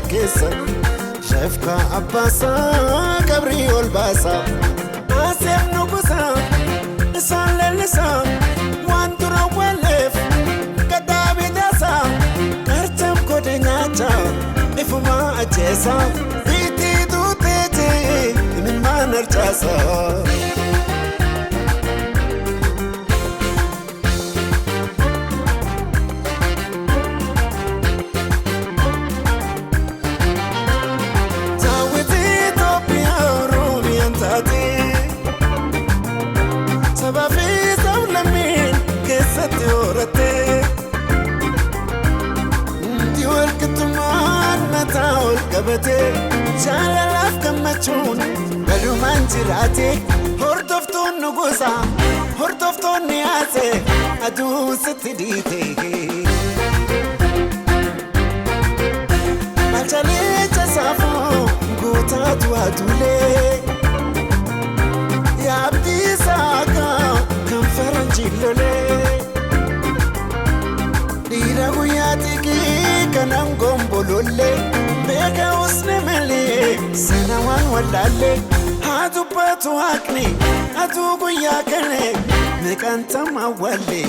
fakkeessa Shefka Abbasa Gabri Olbasa Asef Nugusa Isan Lelisa Wantura Welef Kadabi Dasa Karcham Kodenyacha Ifuma Achesa Iti Dutete Min Manar Chasa Shalalaf kamachun Galuman jirate Hordofton nugusa Hordofton niyaze Adu satidite Malchale chasafu Guta tuadule Yabdi saka Kamfaran jilole Dira guyatiki Kanam gombolole Mega usne mele Sanawan walale Hadu patu hakni Hadu guya kane Mekanta mawale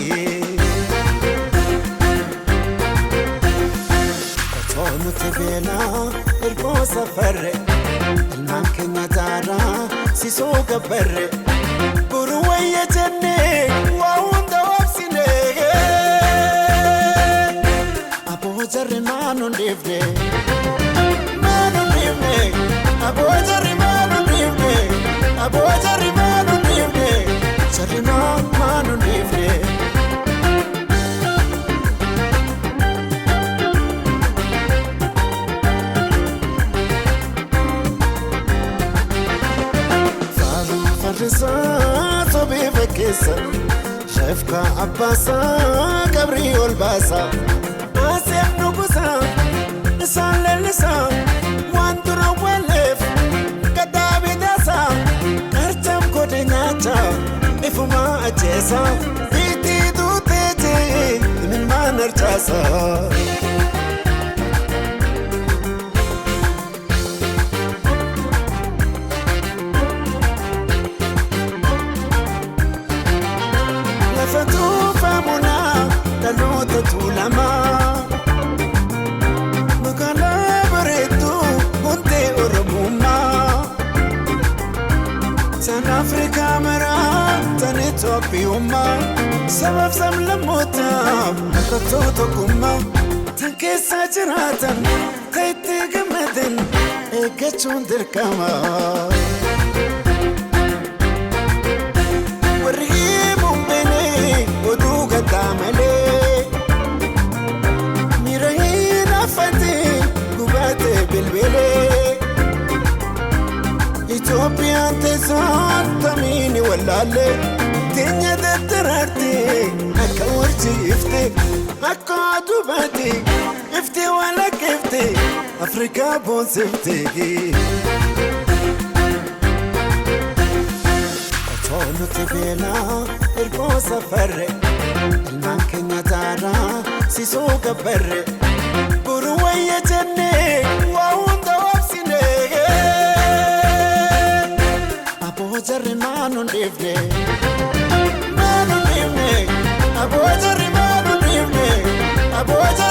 Katonu tebela Ergo safare Ilman kenya dara Siso gabare Buruwaya jane Wawunda wapsine Abo jarre manu ndivde Aboja rimanu nivne Aboja rimanu nivne Sarima manu nivne Faru farisa Tobi fakkeessa Shefka Abbasa Gabri Olbasa Asef Nugusa Isan Lelisa Wantura Welef Kadabi Dasa Karcham Kodenyacha Ifuma Achesa Iti Dutete Min Manar Chasa Lafatu famuna Daluta tulama Africa mera tan Ethiopia sabab sam lamota nakato kuma tanke sajratan kayti gamadan ekachun dirkama wargibum bene oduga tamale mirayna fati gubate bilbile Ethiopia tezan tamini walale Tinya datararte Akka warji ifte Akka adubati Ifte wala kifte Afrika bons ifte Atonu tibela Ergo safare Ilman kenya dara Siso gabare Buruwaya jane Wawunda wapsine Aboja manu ndivne Manu ndivne Aboja rimanu ndivne Aboja